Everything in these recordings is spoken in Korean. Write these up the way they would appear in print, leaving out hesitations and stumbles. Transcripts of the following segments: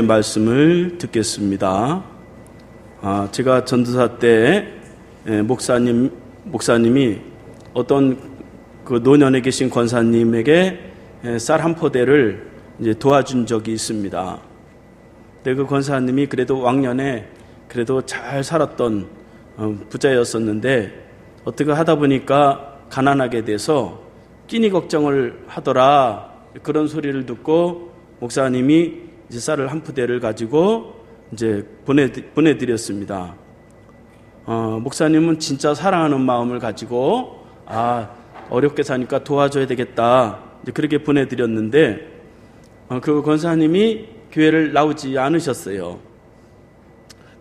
말씀을 듣겠습니다. 제가 전도사 때 목사님이 어떤 그 노년에 계신 권사님에게 쌀 한 포대를 이제 도와준 적이 있습니다. 근데 그 권사님이 그래도 왕년에 그래도 잘 살았던 부자였었는데 어떻게 하다 보니까 가난하게 돼서 끼니 걱정을 하더라, 그런 소리를 듣고 목사님이 이제 쌀을 한 푸대를 가지고 이제 보내드렸습니다. 목사님은 진짜 사랑하는 마음을 가지고 어렵게 사니까 도와줘야 되겠다, 이제 그렇게 보내드렸는데 그 권사님이 교회를 나오지 않으셨어요.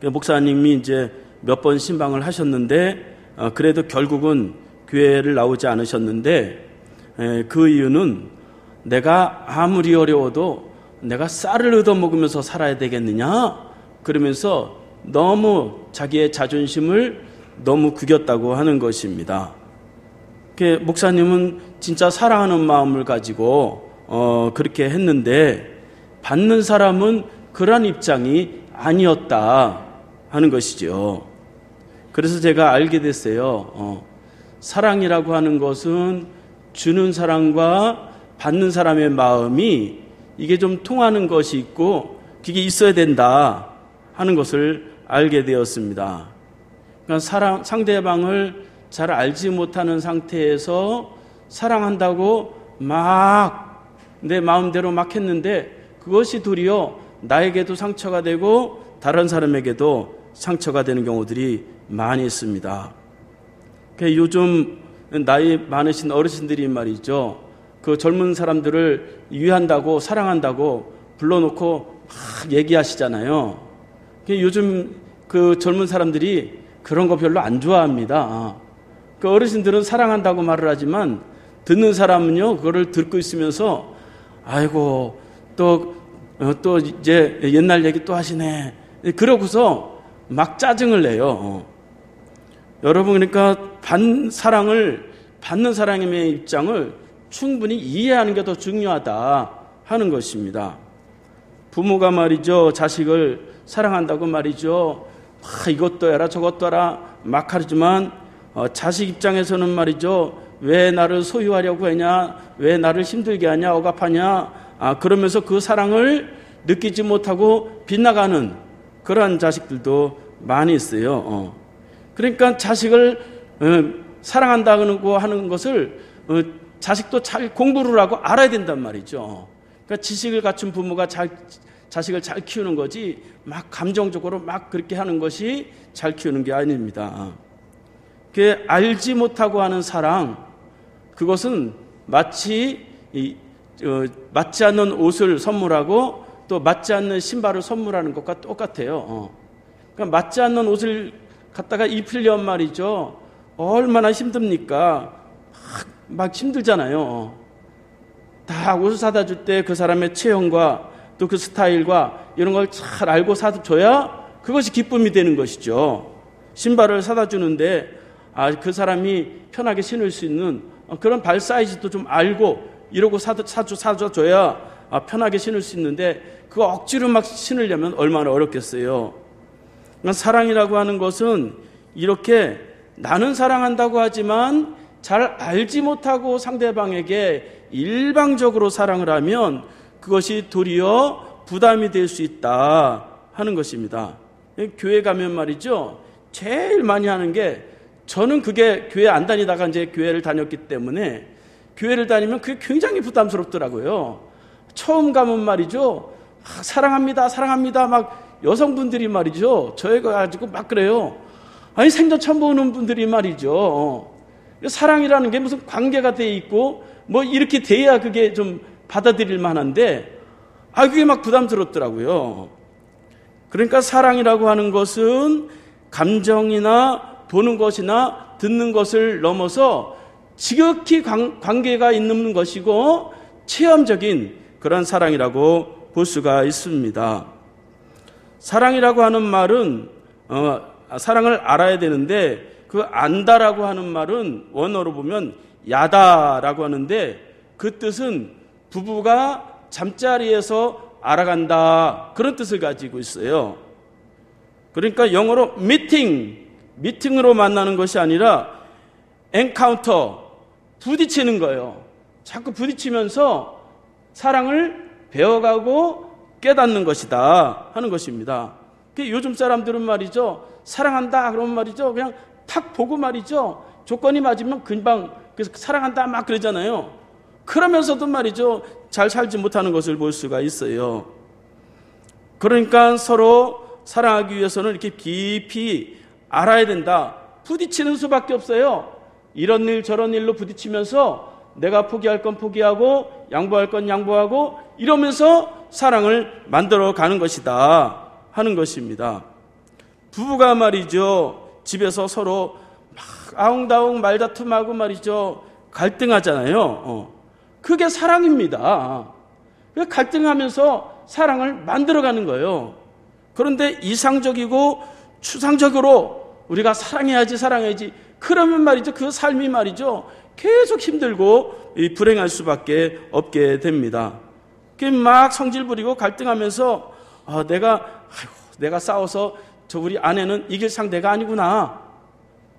목사님이 이제 몇 번 신방을 하셨는데 그래도 결국은 교회를 나오지 않으셨는데 그 이유는 내가 아무리 어려워도 내가 쌀을 얻어먹으면서 살아야 되겠느냐, 그러면서 너무 자기의 자존심을 너무 구겼다고 하는 것입니다. 목사님은 진짜 사랑하는 마음을 가지고 그렇게 했는데 받는 사람은 그런 입장이 아니었다 하는 것이죠. 그래서 제가 알게 됐어요. 사랑이라고 하는 것은 주는 사람과 받는 사람의 마음이 이게 좀 통하는 것이 있고 그게 있어야 된다 하는 것을 알게 되었습니다. 그러니까 상대방을 잘 알지 못하는 상태에서 사랑한다고 막 내 마음대로 막 했는데 그것이 도리어 나에게도 상처가 되고 다른 사람에게도 상처가 되는 경우들이 많이 있습니다. 요즘 나이 많으신 어르신들이 말이죠, 그 젊은 사람들을 위한다고 사랑한다고 불러놓고 막 얘기하시잖아요. 요즘 그 젊은 사람들이 그런 거 별로 안 좋아합니다. 그 어르신들은 사랑한다고 말을 하지만 듣는 사람은요, 그거를 듣고 있으면서 아이고 또 이제 옛날 얘기 또 하시네, 그러고서 막 짜증을 내요. 여러분, 그러니까 사랑을 받는 사람의 입장을 충분히 이해하는 게 더 중요하다 하는 것입니다. 부모가 말이죠, 자식을 사랑한다고 말이죠, 이것도 해라 저것도 해라 막 하지만 자식 입장에서는 말이죠, 왜 나를 소유하려고 하냐, 왜 나를 힘들게 하냐, 억압하냐, 그러면서 그 사랑을 느끼지 못하고 빗나가는 그러한 자식들도 많이 있어요. 그러니까 자식을 사랑한다고 하는 것을 자식도 잘 공부를 하고 알아야 된단 말이죠. 그러니까 지식을 갖춘 부모가 자식을 잘 키우는 거지 막 감정적으로 막 그렇게 하는 것이 잘 키우는 게 아닙니다. 알지 못하고 하는 사랑, 그것은 마치 맞지 않는 옷을 선물하고 또 맞지 않는 신발을 선물하는 것과 똑같아요. 그러니까 맞지 않는 옷을 갖다가 입히려면 말이죠, 얼마나 힘듭니까? 막 힘들잖아요. 다 옷을 사다 줄 때 그 사람의 체형과 또 그 스타일과 이런 걸 잘 알고 사줘야 그것이 기쁨이 되는 것이죠. 신발을 사다 주는데 그 사람이 편하게 신을 수 있는 그런 발 사이즈도 좀 알고 이러고 사줘야 편하게 신을 수 있는데 그거 억지로 막 신으려면 얼마나 어렵겠어요. 그러니까 사랑이라고 하는 것은 이렇게 나는 사랑한다고 하지만 잘 알지 못하고 상대방에게 일방적으로 사랑을 하면 그것이 도리어 부담이 될 수 있다 하는 것입니다. 교회 가면 말이죠, 제일 많이 하는 게, 저는 그게 교회 안 다니다가 이제 교회를 다녔기 때문에 교회를 다니면 그게 굉장히 부담스럽더라고요. 처음 가면 말이죠, 사랑합니다 사랑합니다 막 여성분들이 말이죠, 저에 가지고 막 그래요. 아니 생전 처음 보는 분들이 말이죠, 사랑이라는 게 무슨 관계가 돼 있고 뭐 이렇게 돼야 그게 좀 받아들일 만한데 그게 막 부담스럽더라고요. 그러니까 사랑이라고 하는 것은 감정이나 보는 것이나 듣는 것을 넘어서 지극히 관계가 있는 것이고 체험적인 그런 사랑이라고 볼 수가 있습니다. 사랑이라고 하는 말은 사랑을 알아야 되는데 그 안다라고 하는 말은 원어로 보면 야다라고 하는데 그 뜻은 부부가 잠자리에서 알아간다, 그런 뜻을 가지고 있어요. 그러니까 영어로 미팅으로 만나는 것이 아니라 엔카운터, 부딪히는 거예요. 자꾸 부딪히면서 사랑을 배워가고 깨닫는 것이다 하는 것입니다. 요즘 사람들은 말이죠, 사랑한다 그러면 말이죠, 그냥 탁 보고 말이죠, 조건이 맞으면 금방 그래서 사랑한다 막 그러잖아요. 그러면서도 말이죠, 잘 살지 못하는 것을 볼 수가 있어요. 그러니까 서로 사랑하기 위해서는 이렇게 깊이 알아야 된다. 부딪히는 수밖에 없어요. 이런 일 저런 일로 부딪히면서 내가 포기할 건 포기하고 양보할 건 양보하고 이러면서 사랑을 만들어 가는 것이다 하는 것입니다. 부부가 말이죠, 집에서 서로 막 아웅다웅 말다툼하고 말이죠, 갈등하잖아요. 그게 사랑입니다. 갈등하면서 사랑을 만들어가는 거예요. 그런데 이상적이고 추상적으로 우리가 사랑해야지 그러면 말이죠, 그 삶이 말이죠, 계속 힘들고 불행할 수밖에 없게 됩니다. 막 성질 부리고 갈등하면서 내가 싸워서 저 우리 아내는 이길 상대가 아니구나.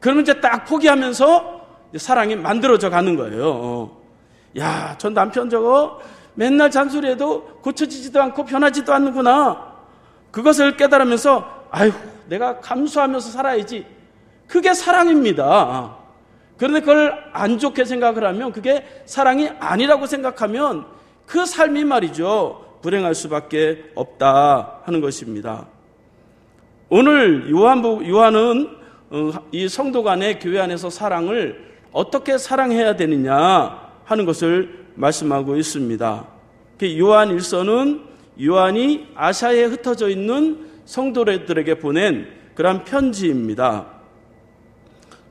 그러면 이제 딱 포기하면서 사랑이 만들어져 가는 거예요. 야, 전 남편 저거 맨날 잔소리해도 고쳐지지도 않고 변하지도 않는구나. 그것을 깨달으면서 내가 감수하면서 살아야지. 그게 사랑입니다. 그런데 그걸 안 좋게 생각을 하면, 그게 사랑이 아니라고 생각하면 그 삶이 말이죠, 불행할 수밖에 없다 하는 것입니다. 오늘 요한은 이 성도 간의 교회 안에서 사랑을 어떻게 사랑해야 되느냐 하는 것을 말씀하고 있습니다. 요한 1서는 요한이 아시아에 흩어져 있는 성도들에게 보낸 그런 편지입니다.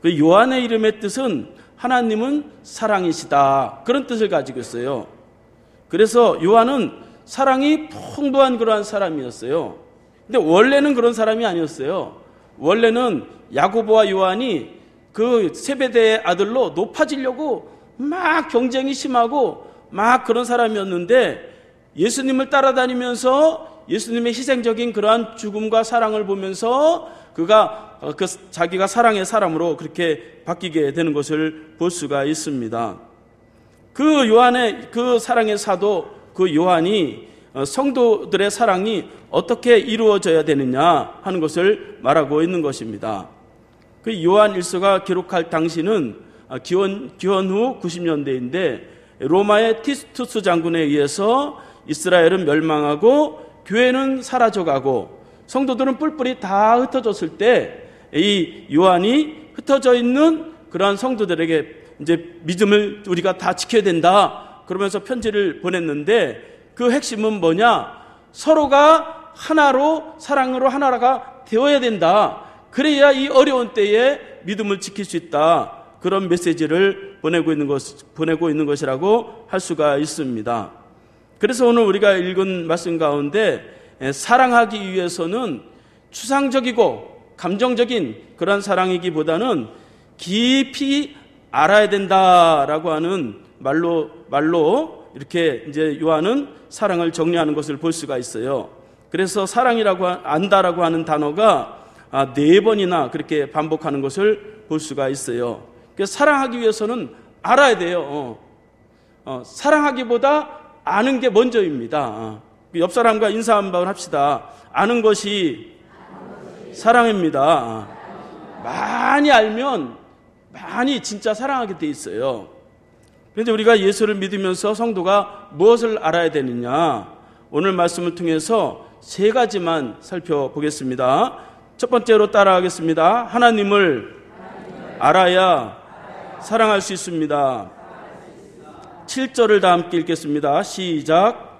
그 요한의 이름의 뜻은 하나님은 사랑이시다, 그런 뜻을 가지고 있어요. 그래서 요한은 사랑이 풍부한 그러한 사람이었어요. 근데 원래는 그런 사람이 아니었어요. 원래는 야고보와 요한이 그 세베대의 아들로 높아지려고 막 경쟁이 심하고 막 그런 사람이었는데, 예수님을 따라다니면서 예수님의 희생적인 그러한 죽음과 사랑을 보면서 그가 자기가 사랑의 사람으로 그렇게 바뀌게 되는 것을 볼 수가 있습니다. 그 요한의 그 사랑의 사도 그 요한이 성도들의 사랑이 어떻게 이루어져야 되느냐 하는 것을 말하고 있는 것입니다. 그 요한 1서가 기록할 당시는 기원 후 90년대인데 로마의 티투스 장군에 의해서 이스라엘은 멸망하고 교회는 사라져가고 성도들은 뿔뿔이 다 흩어졌을 때 이 요한이 흩어져 있는 그러한 성도들에게 이제 믿음을 우리가 다 지켜야 된다 그러면서 편지를 보냈는데, 그 핵심은 뭐냐? 서로가 하나로, 사랑으로 하나가 되어야 된다. 그래야 이 어려운 때에 믿음을 지킬 수 있다. 그런 메시지를 보내고 있는 것이라고 할 수가 있습니다. 그래서 오늘 우리가 읽은 말씀 가운데 사랑하기 위해서는 추상적이고 감정적인 그런 사랑이기보다는 깊이 알아야 된다라고 하는 말로 이렇게 이제 요한은 사랑을 정리하는 것을 볼 수가 있어요. 그래서 사랑이라고 안다라고 하는 단어가 4번이나 그렇게 반복하는 것을 볼 수가 있어요. 그래서 사랑하기 위해서는 알아야 돼요. 사랑하기보다 아는 게 먼저입니다. 옆 사람과 인사 한번 합시다. 아는 것이 사랑입니다. 많이 알면 많이 진짜 사랑하게 돼 있어요. 그런데 우리가 예수를 믿으면서 성도가 무엇을 알아야 되느냐? 오늘 말씀을 통해서 3가지만 살펴보겠습니다. 첫 번째로 따라하겠습니다. 하나님을 알아야 사랑할 수 있습니다. 7절을 다 함께 읽겠습니다. 시작.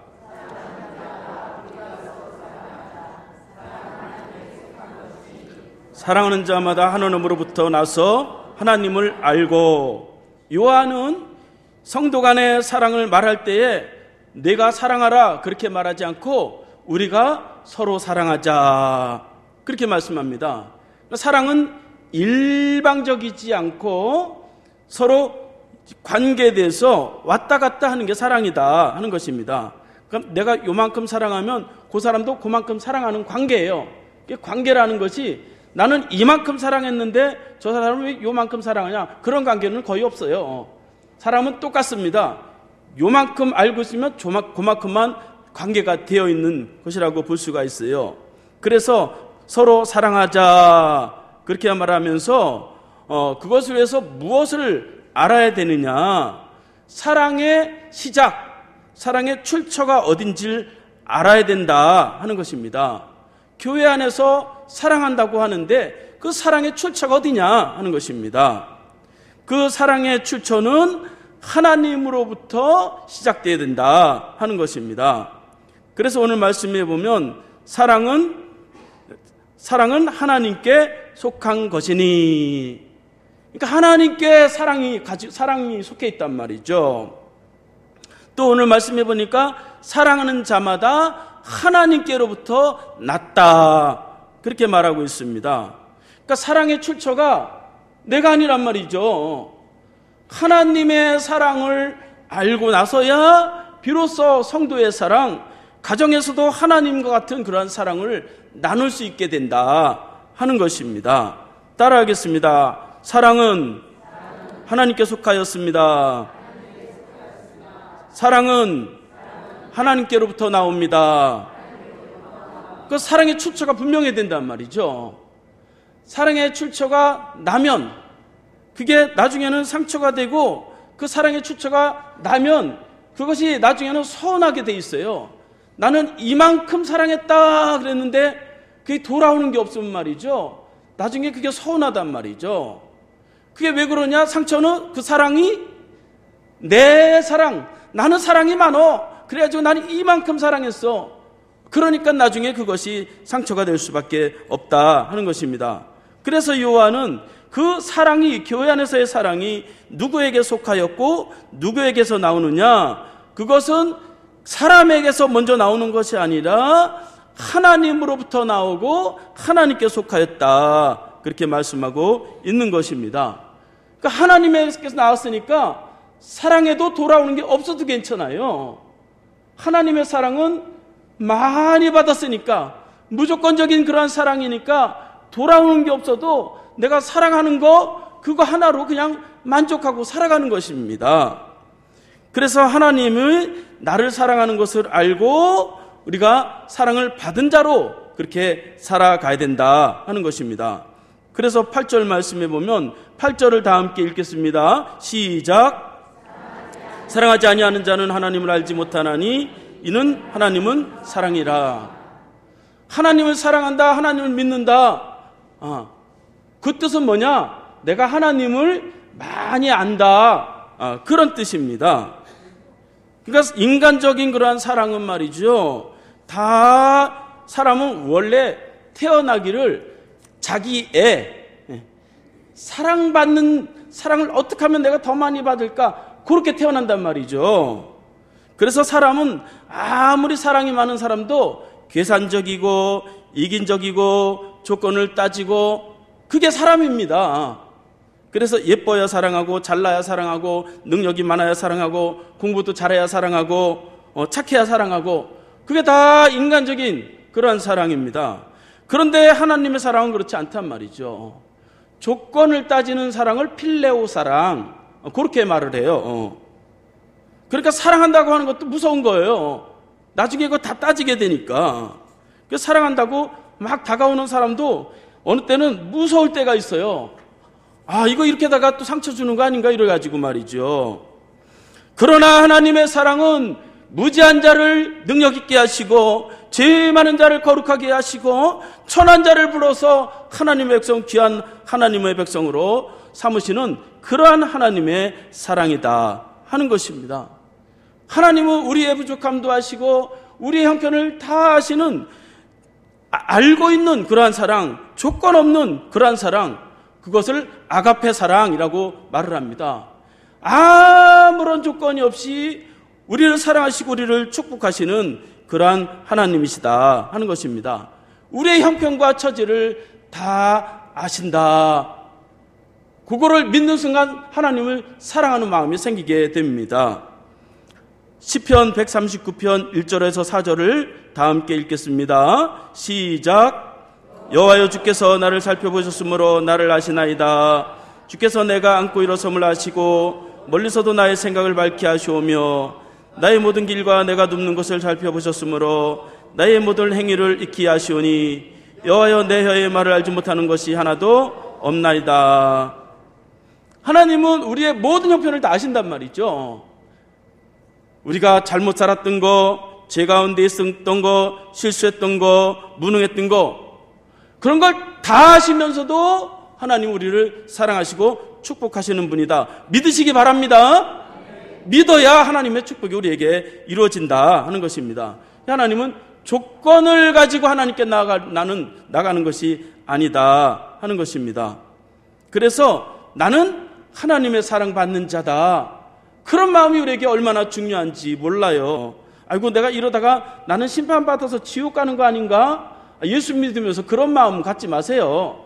사랑하는 자마다 하나님으로부터 나서 하나님을 알고. 요한은 성도 간의 사랑을 말할 때에 내가 사랑하라 그렇게 말하지 않고 우리가 서로 사랑하자 그렇게 말씀합니다. 사랑은 일방적이지 않고 서로 관계에 대해서 왔다 갔다 하는 게 사랑이다 하는 것입니다. 그럼 내가 요만큼 사랑하면 그 사람도 그만큼 사랑하는 관계예요. 관계라는 것이 나는 이만큼 사랑했는데 저 사람은 왜 요만큼 사랑하냐, 그런 관계는 거의 없어요. 사람은 똑같습니다. 요만큼 알고 있으면 그만큼만 관계가 되어 있는 것이라고 볼 수가 있어요. 그래서 서로 사랑하자 그렇게 말하면서 그것을 위해서 무엇을 알아야 되느냐, 사랑의 시작, 사랑의 출처가 어딘지를 알아야 된다 하는 것입니다. 교회 안에서 사랑한다고 하는데 그 사랑의 출처가 어디냐 하는 것입니다. 그 사랑의 출처는 하나님으로부터 시작되어야 된다 하는 것입니다. 그래서 오늘 말씀해 보면 사랑은 하나님께 속한 것이니, 그러니까 하나님께 사랑이 속해 있단 말이죠. 또 오늘 말씀해 보니까 사랑하는 자마다 하나님께로부터 났다 그렇게 말하고 있습니다. 그러니까 사랑의 출처가 내가 아니란 말이죠. 하나님의 사랑을 알고 나서야 비로소 성도의 사랑, 가정에서도 하나님과 같은 그러한 사랑을 나눌 수 있게 된다 하는 것입니다. 따라하겠습니다. 사랑은 하나님께 속하였습니다. 사랑은 하나님께로부터 나옵니다. 그 사랑의 출처가 분명해야 된단 말이죠. 사랑의 출처가 나면 그게 나중에는 상처가 되고, 그 사랑의 출처가 나면 그것이 나중에는 서운하게 돼 있어요. 나는 이만큼 사랑했다 그랬는데 그게 돌아오는 게 없으면 말이죠, 나중에 그게 서운하단 말이죠. 그게 왜 그러냐? 상처는 그 사랑이 내 사랑, 나는 사랑이 많어, 그래가지고 나는 이만큼 사랑했어, 그러니까 나중에 그것이 상처가 될 수밖에 없다 하는 것입니다. 그래서 요한은 그 사랑이, 교회 안에서의 사랑이 누구에게 속하였고 누구에게서 나오느냐, 그것은 사람에게서 먼저 나오는 것이 아니라 하나님으로부터 나오고 하나님께 속하였다 그렇게 말씀하고 있는 것입니다. 그러니까 하나님께서 나왔으니까 사랑에도 돌아오는 게 없어도 괜찮아요. 하나님의 사랑은 많이 받았으니까, 무조건적인 그러한 사랑이니까 돌아오는 게 없어도 내가 사랑하는 거 그거 하나로 그냥 만족하고 살아가는 것입니다. 그래서 하나님이 나를 사랑하는 것을 알고 우리가 사랑을 받은 자로 그렇게 살아가야 된다 하는 것입니다. 그래서 8절 말씀해 보면 8절을 다 함께 읽겠습니다. 시작. 사랑하지 아니하는 자는 하나님을 알지 못하나니 이는 하나님은 사랑이라. 하나님을 사랑한다, 하나님을 믿는다, 그 뜻은 뭐냐? 내가 하나님을 많이 안다, 그런 뜻입니다. 그러니까 인간적인 그러한 사랑은 말이죠, 다 사람은 원래 태어나기를 자기 사랑받는, 사랑을 어떻게 하면 내가 더 많이 받을까, 그렇게 태어난단 말이죠. 그래서 사람은 아무리 사랑이 많은 사람도 계산적이고 이긴적이고 조건을 따지고, 그게 사람입니다. 그래서 예뻐야 사랑하고, 잘나야 사랑하고, 능력이 많아야 사랑하고, 공부도 잘해야 사랑하고, 착해야 사랑하고, 그게 다 인간적인 그러한 사랑입니다. 그런데 하나님의 사랑은 그렇지 않단 말이죠. 조건을 따지는 사랑을 필레오 사랑, 그렇게 말을 해요. 그러니까 사랑한다고 하는 것도 무서운 거예요. 나중에 그거 다 따지게 되니까. 그래서 사랑한다고 막 다가오는 사람도 어느 때는 무서울 때가 있어요. 이거 이렇게다가 또 상처 주는 거 아닌가 이래가지고 말이죠. 그러나 하나님의 사랑은 무지한 자를 능력 있게 하시고, 죄 많은 자를 거룩하게 하시고, 천한 자를 불러서 하나님의 백성, 귀한 하나님의 백성으로 삼으시는 그러한 하나님의 사랑이다 하는 것입니다. 하나님은 우리의 부족함도 아시고 우리의 형편을 다 아시는, 알고 있는 그러한 사랑, 조건 없는 그러한 사랑, 그것을 아가페 사랑이라고 말을 합니다. 아무런 조건이 없이 우리를 사랑하시고 우리를 축복하시는 그러한 하나님이시다 하는 것입니다. 우리의 형편과 처지를 다 아신다. 그거를 믿는 순간 하나님을 사랑하는 마음이 생기게 됩니다. 시편 139편 1절에서 4절을 다 함께 읽겠습니다. 시작. 여호와여, 주께서 나를 살펴보셨으므로 나를 아시나이다. 주께서 내가 앉고 일어섬을 아시고 멀리서도 나의 생각을 밝히 하시오며 나의 모든 길과 내가 눕는 곳을 살펴보셨으므로 나의 모든 행위를 익히 아시오니 여호와여, 내 혀의 말을 알지 못하는 것이 하나도 없나이다. 하나님은 우리의 모든 형편을 다 아신단 말이죠. 우리가 잘못 살았던 거, 죄 가운데 있었던 거, 실수했던 거, 무능했던 거, 그런 걸 다 아시면서도 하나님 우리를 사랑하시고 축복하시는 분이다. 믿으시기 바랍니다. 믿어야 하나님의 축복이 우리에게 이루어진다 하는 것입니다. 하나님은 조건을 가지고 하나님께 나가는 것이 아니다 하는 것입니다. 그래서 나는 하나님의 사랑받는 자다, 그런 마음이 우리에게 얼마나 중요한지 몰라요. 아이고, 내가 이러다가 나는 심판받아서 지옥 가는 거 아닌가? 예수 믿으면서 그런 마음 갖지 마세요.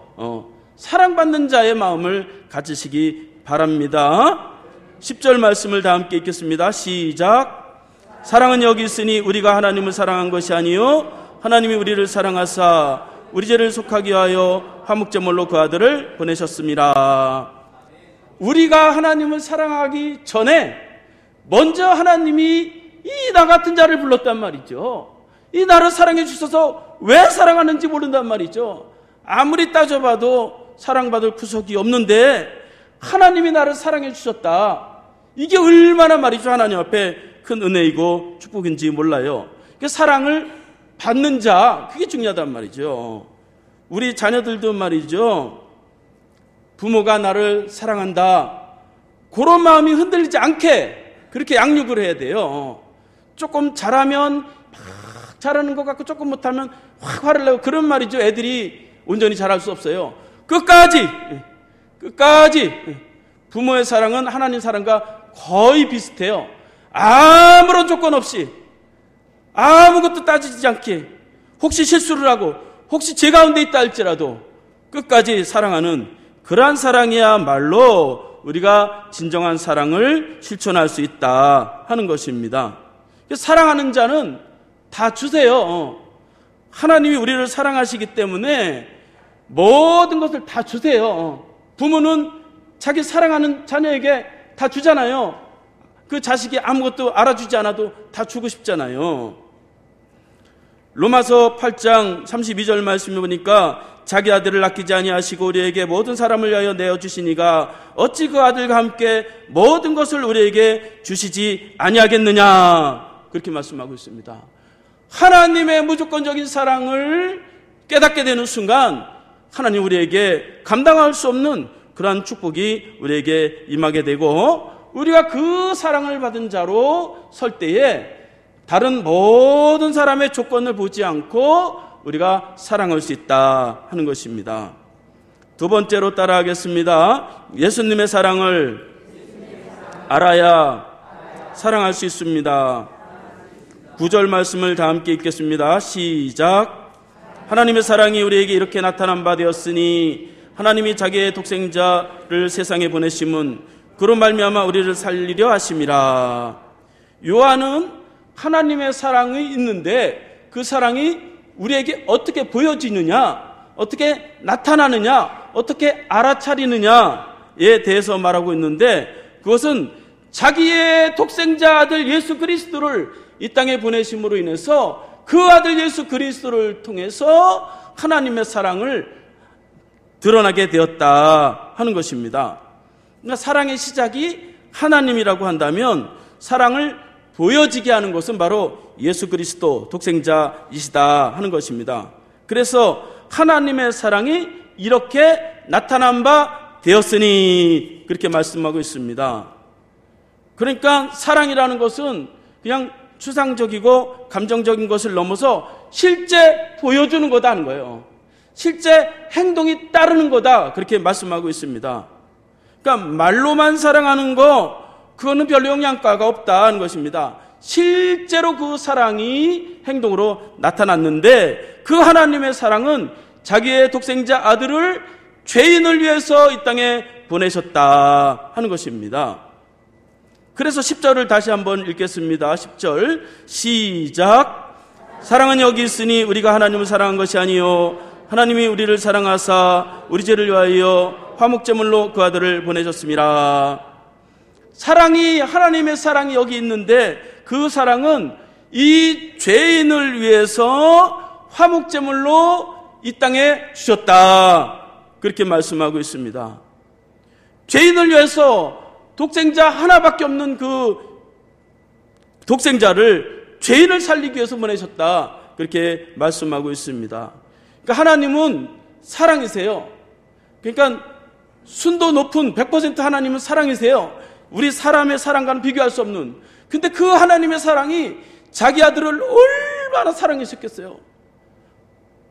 사랑받는 자의 마음을 가지시기 바랍니다. 10절 말씀을 다 함께 읽겠습니다. 시작. 사랑은 여기 있으니 우리가 하나님을 사랑한 것이 아니요 하나님이 우리를 사랑하사 우리 죄를 속하게 하여 화목제물로 그 아들을 보내셨습니다. 우리가 하나님을 사랑하기 전에 먼저 하나님이 이 나 같은 자를 불렀단 말이죠. 이 나를 사랑해 주셔서 왜 사랑하는지 모른단 말이죠. 아무리 따져봐도 사랑받을 구석이 없는데 하나님이 나를 사랑해 주셨다. 이게 얼마나 말이죠, 하나님 앞에 큰 은혜이고 축복인지 몰라요. 사랑을 받는 자, 그게 중요하단 말이죠. 우리 자녀들도 말이죠, 부모가 나를 사랑한다, 그런 마음이 흔들리지 않게 그렇게 양육을 해야 돼요. 조금 잘하면 막 잘하는 것 같고 조금 못하면 확 화를 내고, 그런 말이죠. 애들이 온전히 잘할 수 없어요. 끝까지 부모의 사랑은 하나님 사랑과 거의 비슷해요. 아무런 조건 없이, 아무것도 따지지 않게, 혹시 실수를 하고 혹시 죄 가운데 있다 할지라도 끝까지 사랑하는 그러한 사랑이야말로 우리가 진정한 사랑을 실천할 수 있다 하는 것입니다. 사랑하는 자는 다 주세요. 하나님이 우리를 사랑하시기 때문에 모든 것을 다 주세요. 부모는 자기 사랑하는 자녀에게 다 주잖아요. 그 자식이 아무것도 알아주지 않아도 다 주고 싶잖아요. 로마서 8장 32절 말씀을 보니까 자기 아들을 아끼지 아니하시고 우리에게 모든 사람을 위하여 내어주시니가 어찌 그 아들과 함께 모든 것을 우리에게 주시지 아니하겠느냐, 그렇게 말씀하고 있습니다. 하나님의 무조건적인 사랑을 깨닫게 되는 순간 하나님 우리에게 감당할 수 없는 그러한 축복이 우리에게 임하게 되고, 우리가 그 사랑을 받은 자로 설 때에 다른 모든 사람의 조건을 보지 않고 우리가 사랑할 수 있다 하는 것입니다. 두 번째로 따라하겠습니다. 예수님의 사랑을 알아야 사랑할 수 있습니다. 9절 말씀을 다 함께 읽겠습니다. 시작. 하나님의 사랑이 우리에게 이렇게 나타난 바 되었으니 하나님이 자기의 독생자를 세상에 보내심은 그로 말미암아 우리를 살리려 하심이라. 요한은 하나님의 사랑이 있는데 그 사랑이 우리에게 어떻게 보여지느냐, 어떻게 나타나느냐, 어떻게 알아차리느냐에 대해서 말하고 있는데, 그것은 자기의 독생자 아들 예수 그리스도를 이 땅에 보내심으로 인해서 그 아들 예수 그리스도를 통해서 하나님의 사랑을 드러나게 되었다 하는 것입니다. 그러니까 사랑의 시작이 하나님이라고 한다면 사랑을 보여지게 하는 것은 바로 예수 그리스도 독생자이시다 하는 것입니다. 그래서 하나님의 사랑이 이렇게 나타난 바 되었으니 그렇게 말씀하고 있습니다. 그러니까 사랑이라는 것은 그냥 추상적이고 감정적인 것을 넘어서 실제 보여주는 거다 하는 거예요. 실제 행동이 따르는 거다, 그렇게 말씀하고 있습니다. 그러니까 말로만 사랑하는 거, 그거는 별로 영향가가 없다는 것입니다. 실제로 그 사랑이 행동으로 나타났는데 그 하나님의 사랑은 자기의 독생자 아들을 죄인을 위해서 이 땅에 보내셨다 하는 것입니다. 그래서 10절을 다시 한번 읽겠습니다. 10절 시작. 사랑은 여기 있으니 우리가 하나님을 사랑한 것이 아니요 하나님이 우리를 사랑하사 우리 죄를 위하여 화목제물로 그 아들을 보내셨습니다. 사랑이, 하나님의 사랑이 여기 있는데 그 사랑은 이 죄인을 위해서 화목제물로 이 땅에 주셨다, 그렇게 말씀하고 있습니다. 죄인을 위해서 독생자 하나밖에 없는 그 독생자를 죄인을 살리기 위해서 보내셨다, 그렇게 말씀하고 있습니다. 그러니까 하나님은 사랑이세요. 그러니까 순도 높은 100% 하나님은 사랑이세요. 우리 사람의 사랑과는 비교할 수 없는. 근데 그 하나님의 사랑이 자기 아들을 얼마나 사랑하셨겠어요.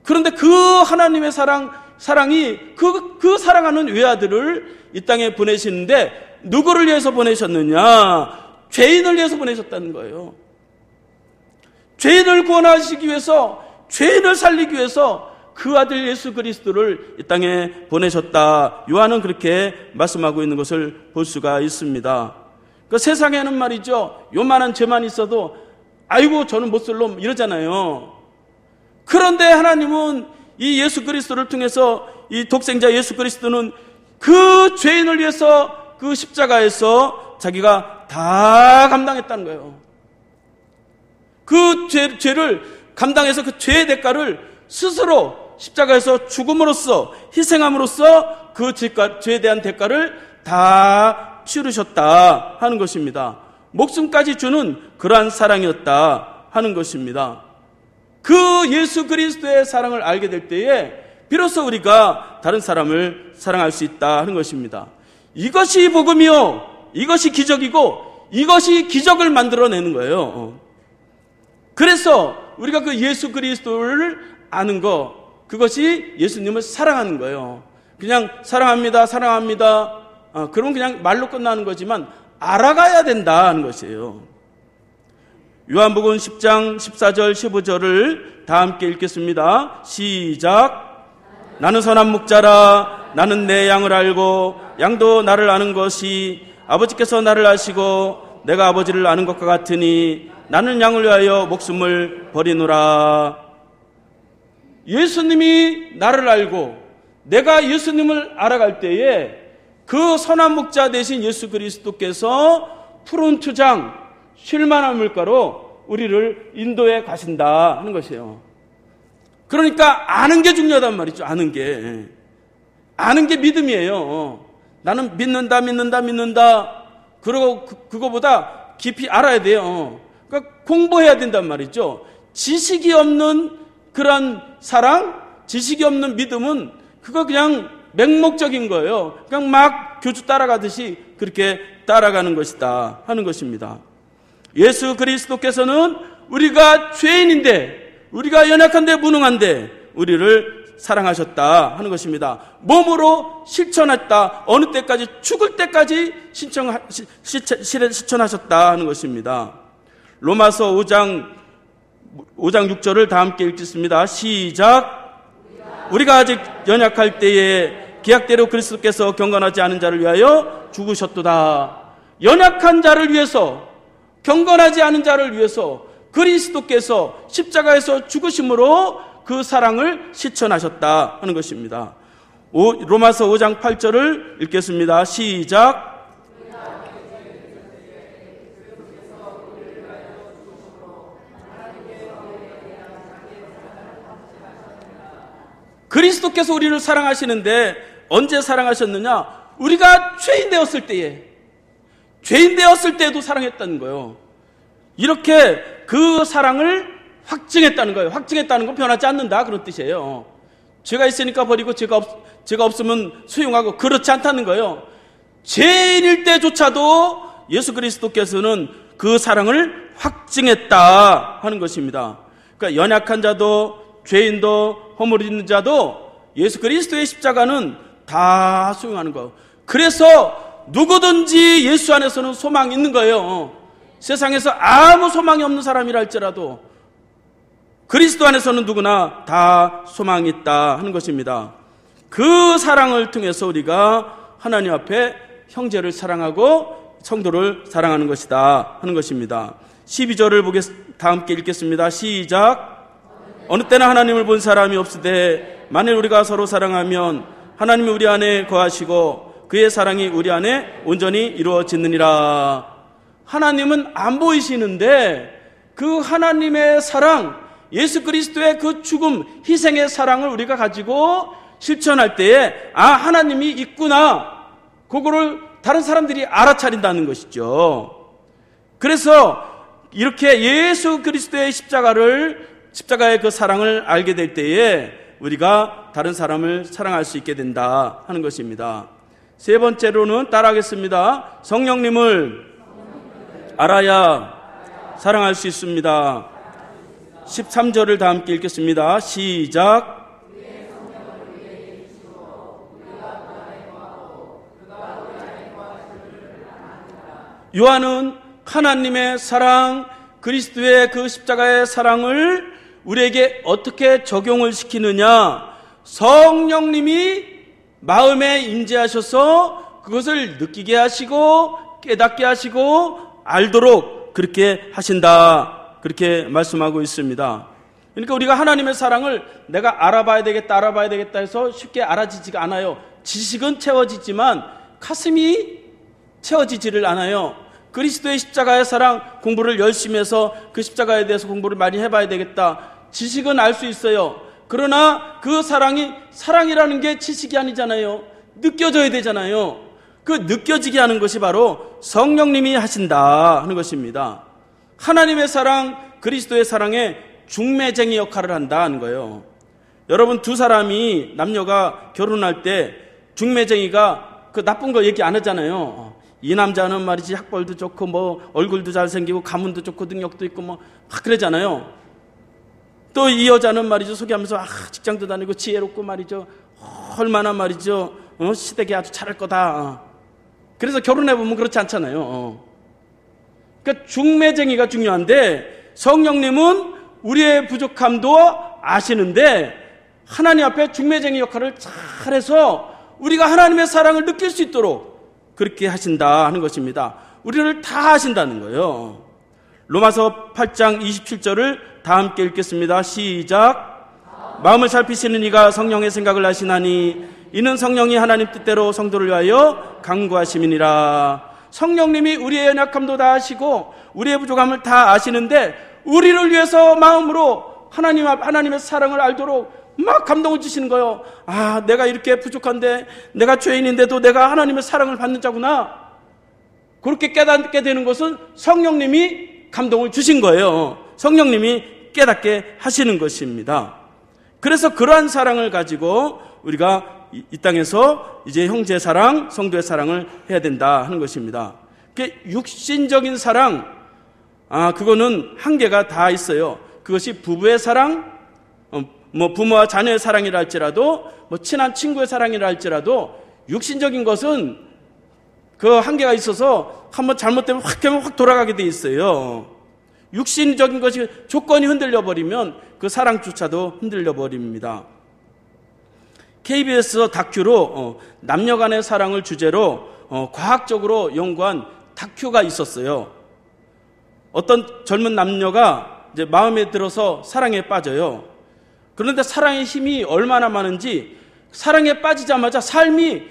그런데 그 하나님의 사랑이 그 사랑하는 외아들을 이 땅에 보내시는데 누구를 위해서 보내셨느냐? 죄인을 위해서 보내셨다는 거예요. 죄인을 구원하시기 위해서, 죄인을 살리기 위해서 그 아들 예수 그리스도를 이 땅에 보내셨다. 요한은 그렇게 말씀하고 있는 것을 볼 수가 있습니다. 그 세상에는 말이죠, 요만한 죄만 있어도 아이고 저는 못쓸 놈 이러잖아요. 그런데 하나님은 이 예수 그리스도를 통해서, 이 독생자 예수 그리스도는 그 죄인을 위해서 그 십자가에서 자기가 다 감당했다는 거예요. 그 죄를 감당해서 그 죄의 대가를 스스로 십자가에서 죽음으로써, 희생함으로써 그 죄에 대한 대가를 다 치르셨다 하는 것입니다. 목숨까지 주는 그러한 사랑이었다 하는 것입니다. 그 예수 그리스도의 사랑을 알게 될 때에 비로소 우리가 다른 사람을 사랑할 수 있다 하는 것입니다. 이것이 복음이요, 이것이 기적이고, 이것이 기적을 만들어내는 거예요. 그래서 우리가 그 예수 그리스도를 아는 거, 그것이 예수님을 사랑하는 거예요. 그냥 사랑합니다, 사랑합니다, 그러면 그냥 말로 끝나는 거지만 알아가야 된다 하는 것이에요. 요한복음 10장 14절 15절을 다 함께 읽겠습니다. 시작. 나는 선한 목자라. 나는 내 양을 알고 양도 나를 아는 것이 아버지께서 나를 아시고 내가 아버지를 아는 것과 같으니 나는 양을 위하여 목숨을 버리노라. 예수님이 나를 알고 내가 예수님을 알아갈 때에 그 선한 목자 되신 예수 그리스도께서 푸른 초장, 쉴만한 물가로 우리를 인도해 가신다 하는 것이에요. 그러니까 아는 게 중요하단 말이죠. 아는 게 믿음이에요. 나는 믿는다. 그리고 그거보다 깊이 알아야 돼요. 그러니까 공부해야 된단 말이죠. 지식이 없는 그런 사랑, 지식이 없는 믿음은 그거 그냥 맹목적인 거예요. 그냥 막 교주 따라가듯이 그렇게 따라가는 것이다 하는 것입니다. 예수 그리스도께서는 우리가 죄인인데, 우리가 연약한데 무능한데 우리를 사랑하셨다 하는 것입니다. 몸으로 실천했다. 어느 때까지, 죽을 때까지 실천하셨다 하는 것입니다. 로마서 5장 6절을 다 함께 읽겠습니다. 시작. 우리가 아직 연약할 때에 계약대로 그리스도께서 경건하지 않은 자를 위하여 죽으셨도다. 연약한 자를 위해서, 경건하지 않은 자를 위해서 그리스도께서 십자가에서 죽으심으로 그 사랑을 실천하셨다 하는 것입니다. 로마서 5장 8절을 읽겠습니다. 시작. 그리스도께서 우리를 사랑하시는데 언제 사랑하셨느냐? 우리가 죄인 되었을 때에도 사랑했다는 거예요. 이렇게 그 사랑을 확증했다는 거예요. 확증했다는 건 변하지 않는다, 그런 뜻이에요. 죄가 있으니까 버리고 죄가 없으면 수용하고, 그렇지 않다는 거예요. 죄인일 때조차도 예수 그리스도께서는 그 사랑을 확증했다 하는 것입니다. 그러니까 연약한 자도 죄인도 허물 있는 자도 예수 그리스도의 십자가는 다 수용하는 거예요. 그래서 누구든지 예수 안에서는 소망이 있는 거예요. 세상에서 아무 소망이 없는 사람이라 할지라도 그리스도 안에서는 누구나 다 소망이 있다 하는 것입니다. 그 사랑을 통해서 우리가 하나님 앞에 형제를 사랑하고 성도를 사랑하는 것이다 하는 것입니다. 12절을 다 함께 읽겠습니다. 시작. 어느 때나 하나님을 본 사람이 없으되 만일 우리가 서로 사랑하면 하나님이 우리 안에 거하시고 그의 사랑이 우리 안에 온전히 이루어지느니라. 하나님은 안 보이시는데 그 하나님의 사랑, 예수 그리스도의 그 죽음, 희생의 사랑을 우리가 가지고 실천할 때에 하나님이 있구나, 그거를 다른 사람들이 알아차린다는 것이죠. 그래서 이렇게 예수 그리스도의 십자가의 그 사랑을 알게 될 때에 우리가 다른 사람을 사랑할 수 있게 된다 하는 것입니다. 세 번째로는 따라하겠습니다. 성령님을 알아야 사랑할 수 있습니다. 13절을 다 함께 읽겠습니다. 시작. 요한은 하나님의 사랑, 그리스도의 그 십자가의 사랑을 우리에게 어떻게 적용을 시키느냐, 성령님이 마음에 임재하셔서 그것을 느끼게 하시고 깨닫게 하시고 알도록 그렇게 하신다, 그렇게 말씀하고 있습니다. 그러니까 우리가 하나님의 사랑을 내가 알아봐야 되겠다 해서 쉽게 알아지지가 않아요. 지식은 채워지지만 가슴이 채워지지를 않아요. 그리스도의 십자가의 사랑 공부를 열심히 해서 그 십자가에 대해서 공부를 많이 해봐야 되겠다, 지식은 알 수 있어요. 그러나 그 사랑이, 사랑이라는 게 지식이 아니잖아요. 느껴져야 되잖아요. 그 느껴지게 하는 것이 바로 성령님이 하신다 하는 것입니다. 하나님의 사랑, 그리스도의 사랑에 중매쟁이 역할을 한다 하는 거예요. 여러분, 두 사람이, 남녀가 결혼할 때 중매쟁이가 그 나쁜 거 얘기 안 하잖아요. 이 남자는 말이지 학벌도 좋고 뭐 얼굴도 잘생기고 가문도 좋고 능력도 있고 뭐 막 그러잖아요. 또 이 여자는 말이죠, 소개하면서 직장도 다니고 지혜롭고 말이죠, 얼마나 말이죠, 시댁에 아주 잘할 거다. 그래서 결혼해보면 그렇지 않잖아요. 그러니까 중매쟁이가 중요한데, 성령님은 우리의 부족함도 아시는데 하나님 앞에 중매쟁이 역할을 잘해서 우리가 하나님의 사랑을 느낄 수 있도록 그렇게 하신다 하는 것입니다. 우리를 다 하신다는 거예요. 로마서 8장 27절을 다 함께 읽겠습니다. 시작. 마음을 살피시는 이가 성령의 생각을 아시나니 이는 성령이 하나님 뜻대로 성도를 위하여 강구하심이니라. 성령님이 우리의 연약함도 다 아시고 우리의 부족함을 다 아시는데 우리를 위해서 마음으로 하나님의 사랑을 알도록 막 감동을 주시는 거예요. 내가 이렇게 부족한데, 내가 죄인인데도 내가 하나님의 사랑을 받는 자구나. 그렇게 깨닫게 되는 것은 성령님이 감동을 주신 거예요. 성령님이 깨닫게 하시는 것입니다. 그래서 그러한 사랑을 가지고 우리가 이 땅에서 이제 형제 사랑, 성도의 사랑을 해야 된다 하는 것입니다. 육신적인 사랑, 그거는 한계가 다 있어요. 그것이 부부의 사랑, 뭐 부모와 자녀의 사랑이라 할지라도, 뭐 친한 친구의 사랑이라 할지라도, 육신적인 것은 그 한계가 있어서 한번 잘못되면 확 돌아가게 돼 있어요. 육신적인 것이 조건이 흔들려 버리면 그 사랑조차도 흔들려 버립니다. KBS 다큐로 남녀 간의 사랑을 주제로 과학적으로 연구한 다큐가 있었어요. 어떤 젊은 남녀가 이제 마음에 들어서 사랑에 빠져요. 그런데 사랑의 힘이 얼마나 많은지, 사랑에 빠지자마자 삶이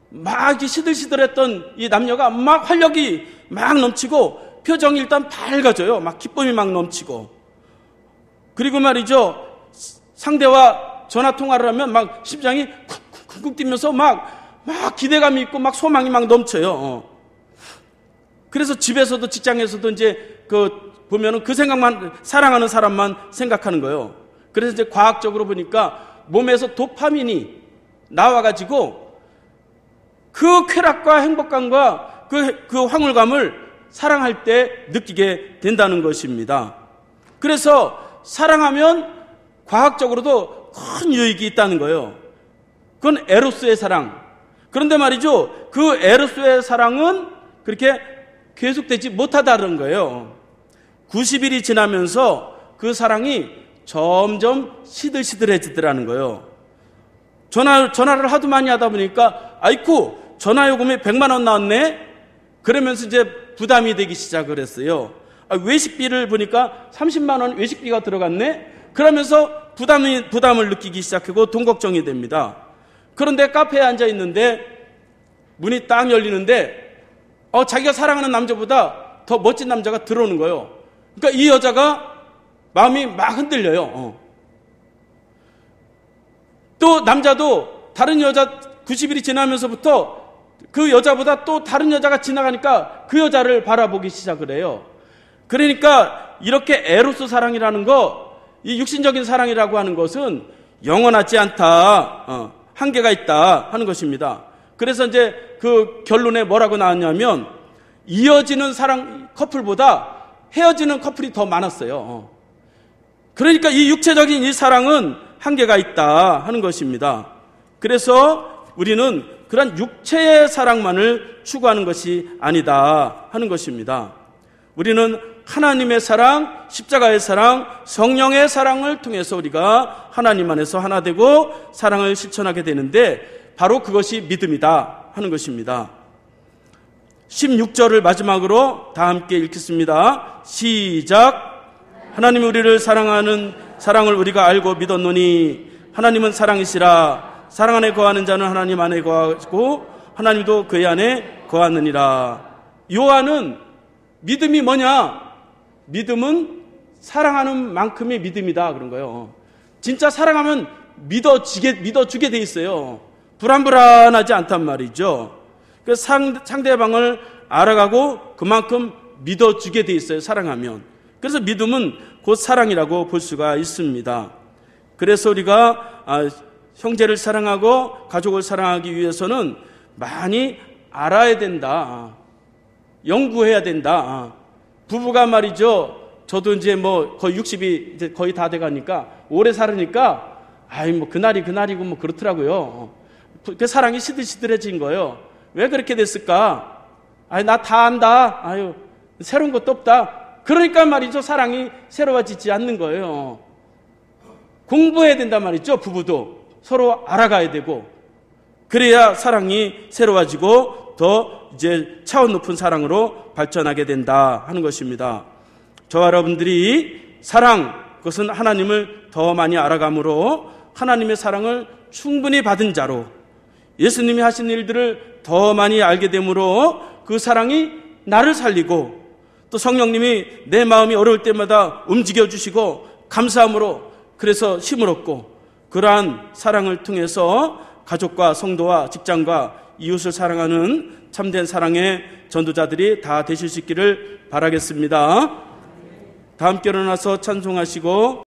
막 시들시들했던 이 남녀가 막 활력이 막 넘치고 표정이 일단 밝아져요. 막 기쁨이 막 넘치고. 그리고 말이죠, 상대와 전화 통화를 하면 막 심장이 쿵쿵쿵 뛰면서 막 기대감이 있고 막 소망이 막 넘쳐요. 그래서 집에서도 직장에서도 이제 보면은 그 생각만, 사랑하는 사람만 생각하는 거예요. 그래서 이제 과학적으로 보니까 몸에서 도파민이 나와가지고 그 쾌락과 행복감과 그 황홀감을 사랑할 때 느끼게 된다는 것입니다. 그래서 사랑하면 과학적으로도 큰 유익이 있다는 거예요. 그건 에로스의 사랑. 그런데 말이죠, 그 에로스의 사랑은 그렇게 계속되지 못하다는 거예요. 90일이 지나면서 그 사랑이 점점 시들시들해지더라는 거예요. 전화를 하도 많이 하다 보니까 아이쿠, 전화요금이 100만 원 나왔네. 그러면서 이제 부담이 되기 시작을 했어요. 외식비를 보니까 30만 원 외식비가 들어갔네? 그러면서 부담을 느끼기 시작하고 돈 걱정이 됩니다. 그런데 카페에 앉아 있는데 문이 딱 열리는데 자기가 사랑하는 남자보다 더 멋진 남자가 들어오는 거예요. 그러니까 이 여자가 마음이 막 흔들려요. 또 남자도 다른 여자 90일이 지나면서부터 그 여자보다 또 다른 여자가 지나가니까 그 여자를 바라보기 시작을 해요. 그러니까 이렇게 에로스 사랑이라는 거, 이 육신적인 사랑이라고 하는 것은 영원하지 않다, 한계가 있다 하는 것입니다. 그래서 이제 그 결론에 뭐라고 나왔냐면 이어지는 사랑 커플보다 헤어지는 커플이 더 많았어요. 그러니까 이 육체적인 이 사랑은 한계가 있다 하는 것입니다. 그래서 우리는 그런 육체의 사랑만을 추구하는 것이 아니다 하는 것입니다. 우리는 하나님의 사랑, 십자가의 사랑, 성령의 사랑을 통해서 우리가 하나님 안에서 하나 되고 사랑을 실천하게 되는데 바로 그것이 믿음이다 하는 것입니다. 16절을 마지막으로 다 함께 읽겠습니다. 시작. 하나님이 우리를 사랑하는 사랑을 우리가 알고 믿었노니 하나님은 사랑이시라. 사랑 안에 거하는 자는 하나님 안에 거하고 하나님도 그의 안에 거하느니라. 요한은 믿음이 뭐냐? 믿음은 사랑하는 만큼의 믿음이다 그런 거예요. 진짜 사랑하면 믿어주게 돼 있어요. 불안불안하지 않단 말이죠. 그 상대방을 알아가고 그만큼 믿어주게 돼 있어요. 사랑하면. 그래서 믿음은 곧 사랑이라고 볼 수가 있습니다. 그래서 우리가 형제를 사랑하고 가족을 사랑하기 위해서는 많이 알아야 된다. 연구해야 된다. 부부가 말이죠. 저도 이제 뭐 거의 60이 이제 거의 다 돼가니까 오래 살으니까 뭐 그날이고 뭐 그렇더라고요. 그 사랑이 시들시들해진 거예요. 왜 그렇게 됐을까? 나 다 안다. 새로운 것도 없다. 그러니까 말이죠. 사랑이 새로워지지 않는 거예요. 공부해야 된단 말이죠. 부부도 서로 알아가야 되고 그래야 사랑이 새로워지고 더 이제 차원 높은 사랑으로 발전하게 된다 하는 것입니다. 저와 여러분들이 사랑, 그것은 하나님을 더 많이 알아감으로 하나님의 사랑을 충분히 받은 자로 예수님이 하신 일들을 더 많이 알게 되므로 그 사랑이 나를 살리고 또 성령님이 내 마음이 어려울 때마다 움직여주시고 감사함으로 그래서 힘을 얻고 그러한 사랑을 통해서 가족과 성도와 직장과 이웃을 사랑하는 참된 사랑의 전도자들이 다 되실 수 있기를 바라겠습니다. 다 함께 일어나서 찬송하시고